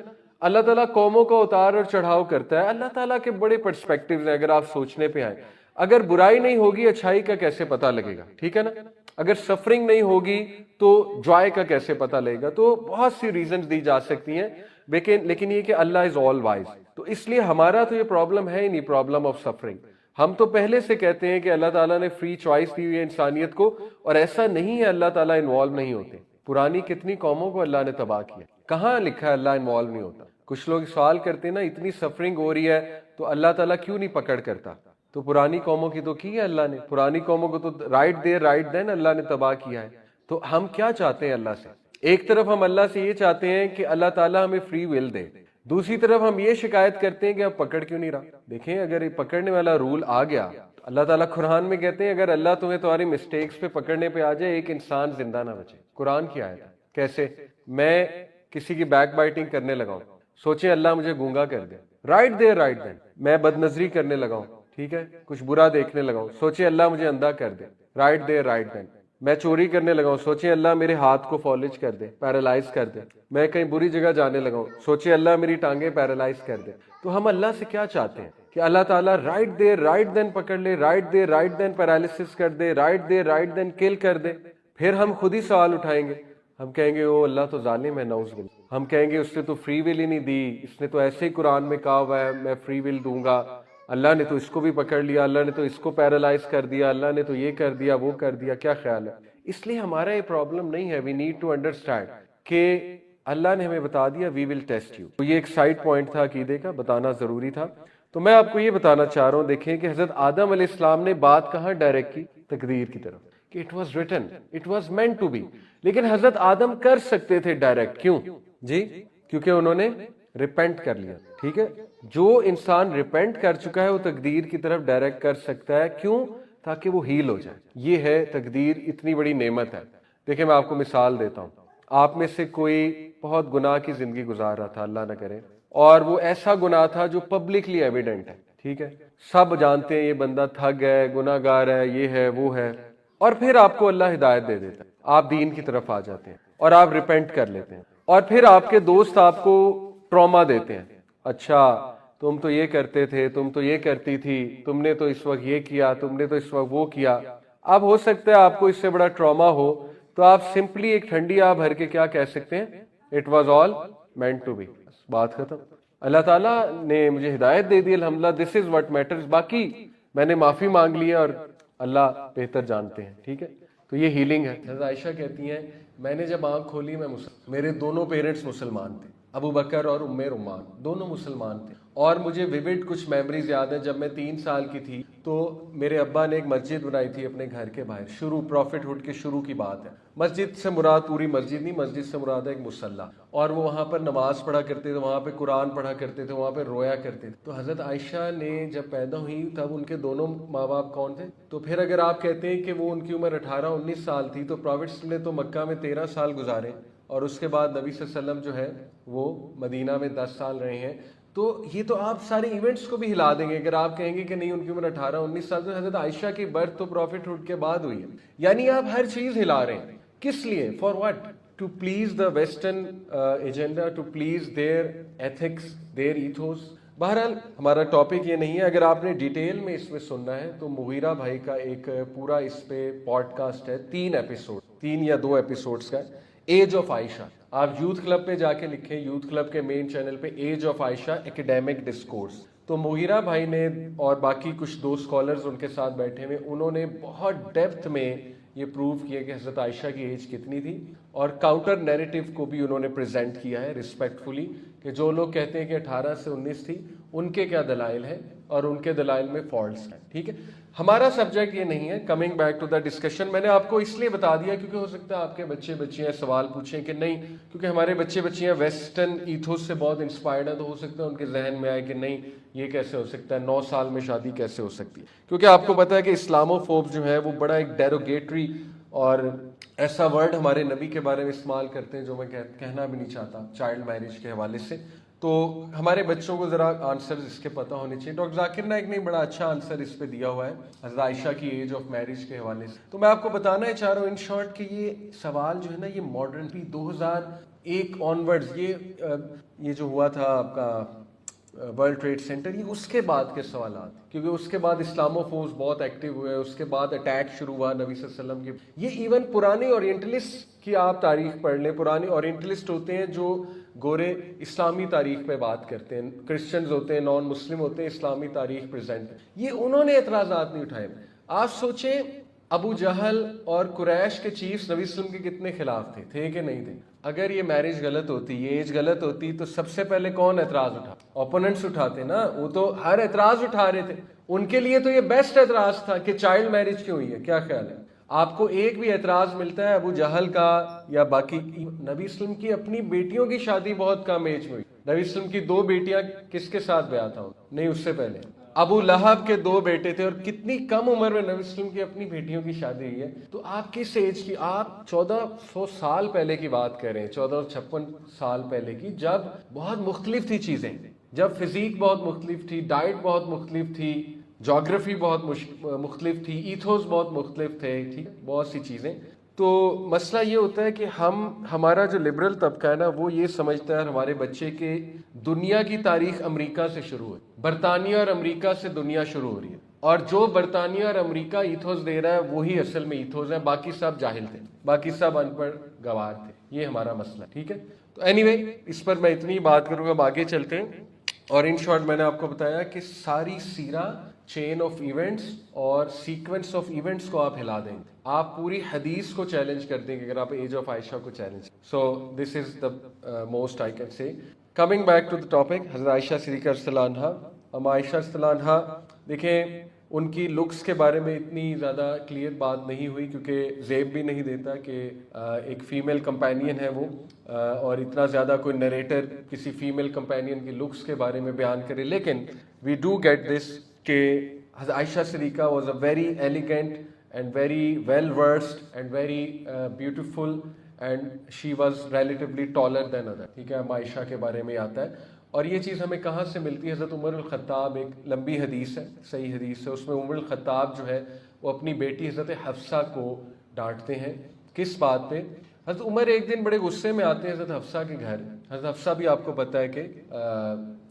اللہ تعالیٰ قوموں کا اتار اور چڑھاؤ کرتا ہے۔ اللہ تعالیٰ کے بڑے پرسپیکٹیوز ہیں اگر آپ سوچنے پہ آئیں۔ اگر برائی نہیں ہوگی اچھائی کا کیسے پتہ لگے گا، ٹھیک ہے نا۔ اگر سفرنگ نہیں ہوگی تو جوائے کا کیسے پتہ لگے گا۔ تو بہت سی ریزنز دی جا سکتی ہیں، لیکن یہ کہ اللہ از آل وائز، تو اس لیے ہمارا تو یہ پرابلم ہے ہی نہیں، پرابلم آف سفرنگ۔ ہم تو پہلے سے کہتے ہیں کہ اللہ تعالیٰ نے فری چوائس دی ہوئی ہے انسانیت کو، اور ایسا نہیں ہے اللہ تعالیٰ انوالو نہیں ہوتے۔ پرانی کتنی قوموں کو اللہ نے تباہ کیا، کہاں لکھا ہے اللہ انوالو نہیں ہوتا؟ کچھ لوگ سوال کرتے ہیں نا اتنی سفرنگ ہو رہی ہے تو اللہ تعالیٰ کیوں نہیں پکڑ کرتا؟ تو پرانی قوموں کی تو کی ہے اللہ نے، پرانی قوموں کو تو رائٹ دے رائٹ دین اللہ نے تباہ کیا ہے۔ تو ہم کیا چاہتے ہیں اللہ سے؟ ایک طرف ہم اللہ سے یہ چاہتے ہیں کہ اللہ تعالیٰ ہمیں فری ول دے، دوسری طرف ہم یہ شکایت کرتے ہیں کہ اب پکڑ کیوں نہیں رہا۔ دیکھیں اگر یہ پکڑنے والا رول آ گیا، اللہ تعالیٰ قرآن میں کہتے ہیں اگر اللہ تمہیں تمہاری مسٹیکس پہ پکڑنے پہ آ جائے ایک انسان زندہ نہ بچے۔ قرآن کی آیت ہے۔ کیسے؟ میں کسی کی بیک بائٹنگ کرنے لگا ہوں، سوچیں اللہ مجھے گونگا کر دے، رائٹ دے رائٹ دین۔ میں بد نظری کرنے لگا ہوں، ٹھیک ہے، کچھ برا دیکھنے لگا ہوں، سوچیں اللہ مجھے اندھا کر دے، رائٹ دے رائٹ دین۔ میں چوری کرنے لگا ہوں، سوچیں اللہ میرے ہاتھ کو فالج کر دے، پیرالائز کر دے۔ میں کہیں بری جگہ جانے لگا ہوں، سوچیں اللہ میری ٹانگیں پیرالائز کر دے۔ تو ہم اللہ سے کیا چاہتے ہیں کہ اللہ تعالیٰ رائٹ دے رائٹ دین پکڑ لے، رائٹ دے رائٹ دین پیرالائسس کر دے، رائٹ دے رائٹ دین کل کر دے۔ پھر ہم خود ہی سوال اٹھائیں گے، ہم کہیں گے او اللہ تو ظالم ہے، نعوذ باللہ۔ ہم کہیں گے اس نے تو فری ول ہی نہیں دی، اس نے تو ایسے ہی قرآن میں کہا ہوا ہے میں فری ول دوں گا، اللہ نے تو اس کو بھی پکڑ لیا، اللہ نے تو اس کو پیرالائز کر دیا، اللہ نے تو یہ کر دیا وہ کر دیا۔ کیا خیال ہے؟ اس لیے ہمارا یہ پرابلم نہیں ہے۔ وی نیڈ ٹو انڈرسٹینڈ کہ اللہ نے ہمیں بتا دیا وی ول ٹیسٹ یو۔ تو یہ ایک سائڈ پوائنٹ تھا عقیدے کا، بتانا ضروری تھا۔ تو میں آپ کو یہ بتانا چاہ رہا ہوں، دیکھیں کہ حضرت آدم علیہ السلام نے بات کہاں ڈائریکٹ کی؟ تقدیر کی طرف، کہ it was written, it was meant to be. لیکن حضرت آدم کر سکتے تھے ڈائریکٹ، کیوں جی؟ کیونکہ انہوں نے ریپینٹ کر لیا، ٹھیک ہے۔ جو انسان ریپینٹ کر چکا ہے وہ تقدیر کی طرف ڈائریکٹ کر سکتا ہے، کیوں؟ تاکہ وہ ہیل ہو جائے۔ یہ ہے تقدیر، اتنی بڑی نعمت ہے۔ دیکھیں میں آپ کو مثال دیتا ہوں، آپ میں سے کوئی بہت گناہ کی زندگی گزار رہا تھا، اللہ نہ کرے، اور وہ ایسا گناہ تھا جو پبلکلی ایویڈنٹ ہے، ٹھیک ہے، سب جانتے ہیں یہ بندہ ٹھگ ہے، گناہ گار ہے، یہ ہے وہ ہے، اور پھر آپ کو اللہ ہدایت دے دیتا ہے، آپ دین کی طرف آ جاتے ہیں اور آپ ریپینٹ کر لیتے ہیں، اور پھر آپ کے دوست آپ کو ٹراما دیتے ہیں، اچھا تم تو یہ کرتے تھے، تم تو یہ کرتی تھی، تم نے تو اس وقت یہ کیا، تم نے تو اس وقت وہ کیا۔ اب ہو سکتا ہے آپ کو اس سے بڑا ٹراما ہو تو آپ سمپلی ایک ٹھنڈی آب بھر کے کیا کہہ سکتے ہیں؟ It was all meant to be, بات ختم۔ اللہ تعالیٰ نے مجھے ہدایت دے دی، الحمدللہ، دس از واٹ میٹرز، باقی میں نے معافی مانگ لی ہے اور اللہ بہتر جانتے ہیں، ٹھیک ہے۔ تو یہ ہیلنگ ہے۔ حضرت عائشہ کہتی ہیں میں نے جب آنکھ کھولی میرے دونوں پیرنٹس مسلمان تھے، ابو بکر اور ام رومان دونوں مسلمان تھے، اور مجھے ویوڈ کچھ میموریز یاد ہیں۔ جب میں 3 سال کی تھی تو میرے ابا نے ایک مسجد بنائی تھی اپنے گھر کے باہر، شروع پروفٹ ہوڈ کے شروع کی بات ہے۔ مسجد سے مراد پوری مسجد نہیں، مسجد سے مراد ہے ایک مصلی، اور وہ وہاں پر نماز پڑھا کرتے تھے، وہاں پہ قرآن پڑھا کرتے تھے، وہاں پہ رویا کرتے تھے۔ تو حضرت عائشہ نے جب پیدا ہوئی تب ان کے دونوں ماں باپ کون تھے؟ تو پھر اگر آپ کہتے ہیں کہ وہ ان کی عمر 18-19 سال تھی، تو پروفٹ نے تو مکہ میں 13 سال گزارے، اور اس کے بعد نبی صلی اللہ علیہ وسلم جو ہے وہ مدینہ میں 10 سال رہے ہیں۔ تو یہ تو آپ سارے ایونٹس کو بھی ہلا دیں گے اگر آپ کہیں گے کہ نہیں ان کی عمر 18-19 سال، تو حضرت عائشہ کی برتھ تو پروفٹ ہوڈ کے بعد ہوئی ہے، یعنی آپ ہر چیز ہلا رہے ہیں۔ کس لیے؟ For what? To please the western agenda, to please their ethics, their ethos. بہرحال ہمارا ٹاپک یہ نہیں ہے، اگر آپ نے ڈیٹیل میں اس میں سننا ہے تو مغیرہ بھائی کا ایک پورا اس پہ پوڈ کاسٹ ہے، 3 ایپیسوڈ، 3 یا 2 ایپیسوڈز کا، ایج آف عائشہ۔ آپ یوتھ کلب پہ جا کے لکھیں، یوتھ کلب کے مین چینل پہ ایج آف عائشہ ایکیڈیمک ڈسکورس، تو تو مغیرہ بھائی نے اور باقی کچھ دو اسکالرز ان کے ساتھ بیٹھے ہوئے، انہوں نے بہت ڈیپتھ میں یہ پروو کیا کہ حضرت عائشہ کی ایج کتنی تھی، اور کاؤنٹر نیریٹو کو بھی انہوں نے پریزنٹ کیا ہے ریسپیکٹفلی کہ جو لوگ کہتے ہیں کہ 18 سے 19 تھی ان کے کیا دلائل ہیں اور ان کے دلائل میں فالٹس ہیں. ٹھیک ہے، ہمارا سبجیکٹ یہ نہیں ہے. Coming back to the discussion, میں نے آپ کو اس لیے بتا دیا کیونکہ ہو سکتا ہے آپ کے بچے بچیاں سوال پوچھیں کہ نہیں، کیونکہ ہمارے بچے بچیاں ویسٹرن ایتھوس سے بہت انسپائرڈ ہیں، تو ہو سکتا ہے ان کے ذہن میں آئے کہ نہیں یہ کیسے ہو سکتا ہے، 9 سال میں شادی کیسے ہو سکتی ہے. کیونکہ آپ کو پتا ہے کہ اسلامو فوب جو ہے وہ بڑا ایک ڈیروگیٹری اور ایسا ورڈ ہمارے نبی کے بارے میں استعمال کرتے ہیں جو میں کہنا بھی نہیں چاہتا چائلڈ میرج کے حوالے سے. تو ہمارے بچوں کو ذرا آنسر اس کے پتہ ہونے چاہیے. ڈاکٹر ذاکر نائک نے بڑا اچھا آنسر اس پہ دیا ہوا ہے حضرت عائشہ کی ایج آف میرج کے حوالے سے. تو میں آپ کو بتانا چاہ رہا ہوں ان شارٹ کہ یہ سوال جو ہے نا، یہ ماڈرن بھی 2001 آنورڈز، یہ جو ہوا تھا آپ کا ورلڈ ٹریڈ سینٹر، یہ اس کے بعد کے سوالات، کیونکہ اس کے بعد اسلامو فورس بہت ایکٹیو ہوئے، اس کے بعد اٹیک شروع ہوا نبی صلی اللہ علیہ وسلم کے. یہ ایون پرانے اورینٹلسٹ کی آپ تاریخ پڑھ لیں، پرانے اورینٹلسٹ ہوتے ہیں جو گورے اسلامی تاریخ پہ بات کرتے ہیں، کرسچنز ہوتے ہیں، نان مسلم ہوتے ہیں، اسلامی تاریخ پریزنٹ، یہ انہوں نے اعتراضات نہیں اٹھائے. آپ سوچیں ابو جہل اور قریش کے چیفز نبی صلی اللہ علیہ وسلم کے کتنے خلاف تھے کہ نہیں تھے؟ اگر یہ میرج غلط ہوتی، یہ ایج غلط ہوتی، تو سب سے پہلے کون اعتراض اٹھا؟ اوپوننٹس اٹھاتے نا، وہ تو ہر اعتراض اٹھا رہے تھے. ان کے لیے تو یہ بیسٹ اعتراض تھا کہ چائلڈ میرج کیوں ہوئی ہے. کیا خیال ہے آپ کو ایک بھی اعتراض ملتا ہے ابو جہل کا یا باقی؟ نبی وسلم کی اپنی بیٹیوں کی شادی بہت کم ایج میں ہوئی. نبی وسلم کی 2 بیٹیاں کس کے ساتھ بیاہ تھا؟ نہیں، اس سے پہلے ابو لہب کے 2 بیٹے تھے، اور کتنی کم عمر میں نبی وسلم کی اپنی بیٹیوں کی شادی ہوئی ہے. تو آپ کس ایج کی؟ آپ 1400 سال پہلے کی بات کر رہے ہیں، 1456 سال پہلے کی، جب بہت مختلف تھی چیزیں، جب فزیک بہت مختلف تھی، ڈائٹ بہت مختلف تھی، جغرافی بہت مختلف تھی، ایتھوس بہت مختلف تھے، ٹھیک، بہت سی چیزیں. تو مسئلہ یہ ہوتا ہے کہ ہمارا جو لبرل طبقہ ہے نا، وہ یہ سمجھتا ہے ہمارے بچے کے دنیا کی تاریخ امریکہ سے شروع ہوئی، برطانیہ اور امریکہ سے دنیا شروع ہو رہی ہے، اور جو برطانیہ اور امریکہ ایتھوس دے رہا ہے وہی اصل میں ایتھوس ہے، باقی سب جاہل تھے، باقی سب ان پڑھ گوار تھے. یہ ہمارا مسئلہ، ٹھیک ہے. تو اینی وے اس پر میں اتنی بات کروں گا، آگے چلتے ہیں. اور ان شارٹ میں نے آپ کو بتایا کہ ساری سیرہ، چین آف ایونٹس اور سیکوینس آف ایونٹس کو آپ ہلا دیں گے، آپ پوری حدیث کو چیلنج کر دیں گے اگر آپ ایج آف عائشہ کو challenge. So this is the most I can say. Coming back to the topic, حضرت عائشہ صدیقہ رضی اللہ عنہا. ہم عائشہ رضی اللہ عنہا دیکھیں، ان کی لکس کے بارے میں اتنی زیادہ کلیئر بات نہیں ہوئی کیونکہ زیب بھی نہیں دیتا کہ ایک فیمیل کمپینین ہے وہ، اور اتنا زیادہ کوئی نریٹر کسی فیمیل کمپینین کی لکس کے بارے میں بیان کرے. لیکن وی ڈو گیٹ دس کہ Hazrat Aisha Siddiqa was a very elegant and very well versed and very beautiful and she was relatively taller than other. ٹھیک ہے، ہم عائشہ کے بارے میں آتا ہے. اور یہ چیز ہمیں کہاں سے ملتی ہے؟ حضرت عمر الخطاب، ایک لمبی حدیث ہے، صحیح حدیث ہے، اس میں عمر الخطاب جو ہے وہ اپنی بیٹی حضرت حفصہ کو ڈانٹتے ہیں. کس بات پہ؟ حضرت عمر ایک دن بڑے غصے میں آتے ہیں حضرت حفصہ کے گھر. حضرت حفصہ بھی آپ کو پتہ ہے کہ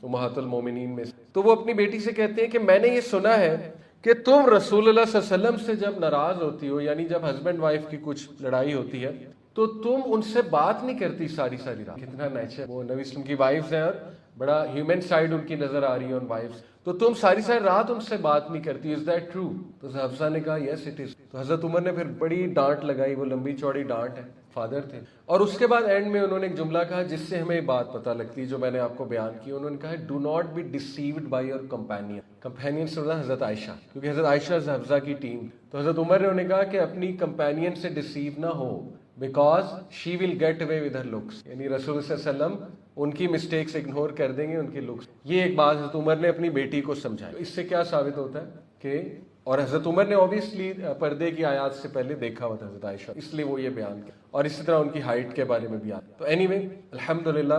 امہات المومنین میں سے. تو وہ اپنی بیٹی سے کہتے ہیں کہ میں نے یہ سنا ہے کہ تم رسول اللہ صلی اللہ علیہ وسلم سے جب ناراض ہوتی ہو، یعنی جب ہسبینڈ وائف کی کچھ لڑائی ہوتی ہے، تو تم ان سے بات نہیں کرتی ساری رات. کتنا نیچر، وہ نبی وسلم کی وائفز ہیں اور بڑا ہیومن سائڈ ان کی نظر آ رہی ہے ان وائفز. تو تم ساری رات ان سے بات نہیں کرتی، از دیٹ ٹرو؟ تو حفصہ نے کہا یس اٹ از. تو حضرت عمر نے پھر بڑی ڈانٹ لگائی، وہ لمبی چوڑی ڈانٹ ہے، فادر تھے. اور اس کے بعد اینڈ میں انہوں نے ایک جملہ کہا جس سے ہمیں بات پتہ لگتی ہے جو میں نے آپ کو بیان کی. انہوں نے کہا do not be deceived by your companion. Companion سے حضرت عائشہ، کیونکہ حضرت عائشہ حفصہ کی ٹیم. تو حضرت عمر نے انہیں کہا کہ اپنی کمپینین سے ڈیسیو نہ ہو، because she will get away with her looks. یعنی رسول صلی اللہ علیہ وسلم ان کی مسٹیکس اگنور کر دیں گے ان کی لکس. یہ ایک بات حضرت عمر نے اپنی بیٹی کو سمجھائی. اس سے کیا ثابت ہوتا ہے کہ، اور حضرت عمر نے اوبیسلی پردے کی آیات سے پہلے دیکھا ہوا تھا حضرت عائشہ، اس لیے وہ یہ بیان کیا، اور اسی طرح ان کی ہائٹ کے بارے میں بھی آتا. تو اینی وے الحمدللہ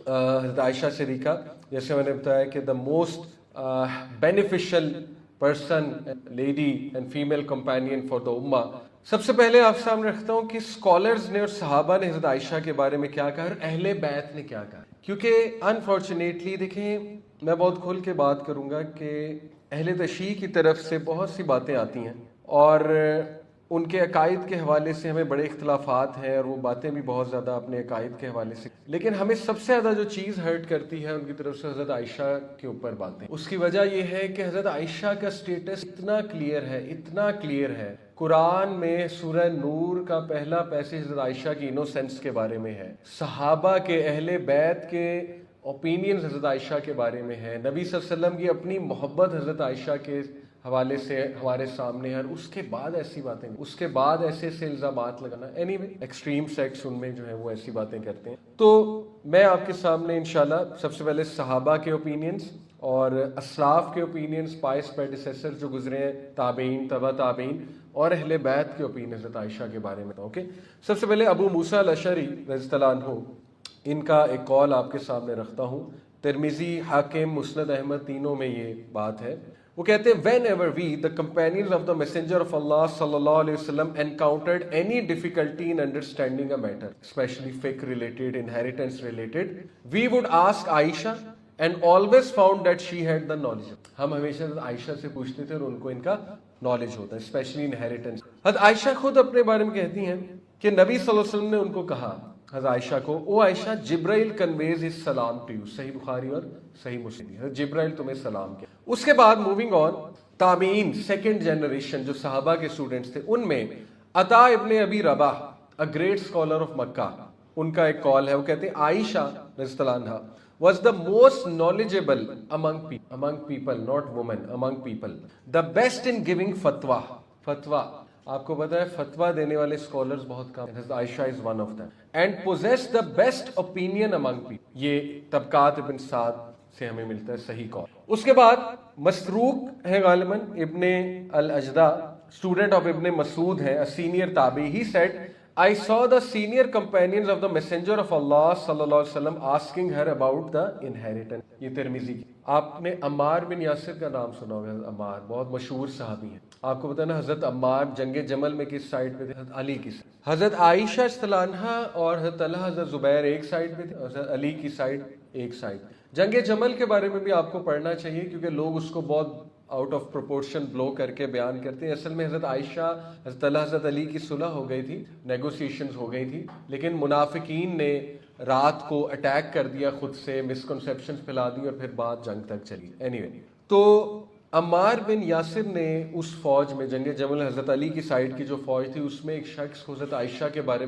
حضرت عائشہ صدیقہ، جیسے میں نے بتایا کہ the most beneficial person, lady and female companion for the امہ. سب سے پہلے آپ سامنے رکھتا ہوں کہ اسکالرز نے اور صحابہ نے حضرت عائشہ کے بارے میں کیا کہا اور اہل بیت نے کیا کہا. کیونکہ انفارچونیٹلی دیکھیں، میں بہت کھل کے بات کروں گا کہ اہل تشیع کی طرف سے بہت سی باتیں آتی ہیں، اور ان کے عقائد کے حوالے سے ہمیں بڑے اختلافات ہیں اور وہ باتیں بھی بہت زیادہ اپنے عقائد کے حوالے سے، لیکن ہمیں سب سے زیادہ جو چیز ہرٹ کرتی ہے ان کی طرف سے حضرت عائشہ کے اوپر باتیں. اس کی وجہ یہ ہے کہ حضرت عائشہ کا سٹیٹس اتنا کلیئر ہے، اتنا کلیئر ہے. قرآن میں سورہ نور کا پہلا پیسج حضرت عائشہ کی انوسینس کے بارے میں ہے، صحابہ کے، اہل بیت کے اوپینینز حضرت عائشہ کے بارے میں ہے، نبی صلی اللہ علیہ وسلم کی اپنی محبت حضرت عائشہ کے حوالے سے ہمارے سامنے ہے، اور اس کے بعد ایسی باتیں، اس کے بعد ایسے الزامات لگانا. اینی وے ایکسٹریم سیکٹس ان میں جو ہے وہ ایسی باتیں کرتے ہیں. تو میں آپ کے سامنے انشاءاللہ سب سے پہلے صحابہ کے اوپینینز اور اسلاف کے اوپینینز، پائس پیڈیسیسر جو گزرے ہیں، تابعین، تبع تابعین، اور اہل بیت کے اوپینین حضرت عائشہ کے بارے میں. اوکے، سب سے پہلے ابو موسیٰ الاشعری رضی اللہ عنہ، ان کا ایک قول آپ کے سامنے رکھتا ہوں. ترمذی، حاکم، مسند احمد، تینوں میں یہ بات ہے. وہ کہتے ہیں whenever we the companions of the messenger of Allah sallallahu alaihi wasallam encountered any difficulty in understanding a matter, especially fiqh related, inheritance related, we would ask Aisha and always found that she had the knowledge. ہم ہمیشہ عائشہ سے پوچھتے تھے اور ان کو ان کا نالج ہوتا ہے، اسپیشلی انہیریٹنس. حضرت عائشہ خود اپنے بارے میں کہتی ہیں کہ نبی صلی اللہ علیہ وسلم نے ان کو کہا، حضرت عائشہ کو، او عائشہ، جبرائیل کنویز ہز سلام ٹو یو. صحیح بخاری اور صحیح مسلم، حضرت جبرائیل تمہیں سلام کیا. اس کے بعد موونگ آن، تابعین، سیکنڈ جنریشن جو صحابہ کے اسٹوڈنٹس تھے، ان میں عطا ابن ابی رباح، a great scholar of مکہ، ان کا ایک قول ہے. وہ کہتے ہیں عائشہ رضی اللہ عنہا was the most knowledgeable among people, not women, among people, the best in giving fatwa. فتویٰ، آپ کو پتا ہے فتویٰ دینے والے اسکالرز بہت کم ہیں. Hazrat Aisha is one of them. and possess the best opinion among people. یہ طبقات ابن سعد سے ہمیں ملتا ہے صحیح قول. اس کے بعد مسروق ہے غالباً ابن الاجدہ، اسٹوڈنٹ آف ابن مسعود ہے، سینئر تابعی. He said, I saw the senior companions of the messenger of Allah sallallahu alaihi wasallam asking her about the inheritance. یہ ترمذی کی. آپ نے عمار بن یاسر کا نام سنا ہوگا. حضرت عمار بہت مشہور صحابی ہیں. آپ کو پتا نا حضرت عمار جنگ جمل میں کس سائڈ پہ تھے؟ حضرت علی کی سائڈ. حضرت عائشہ رضی اللہ عنہا اور حضرت طلحہ، حضرت زبیر ایک سائڈ پہ تھے، حضرت علی کی سائڈ ایک سائڈ. جنگ جمل کے بارے میں بھی آپ کو پڑھنا چاہیے کیونکہ لوگ اس کو بہت آؤٹ آف پروپورشن بلو کر کے بیان کرتے ہیں. اصل میں حضرت عائشہ، حضرت طلحہ، حضرت علی کی صلح ہو گئی تھی، نیگوسیشنز ہو گئی تھی، لیکن منافقین نے رات کو اٹیک کر دیا، خود سے مسکنسیپشنز پھیلا دی اور پھر بات جنگ تک چلی. اینی وے، تو عمار بن یاسر نے اس فوج میں جنگ جمل حضرت علی کی سائڈ کی جو فوج تھی اس میں ایک شخص کو حضرت عائشہ کے بارے میں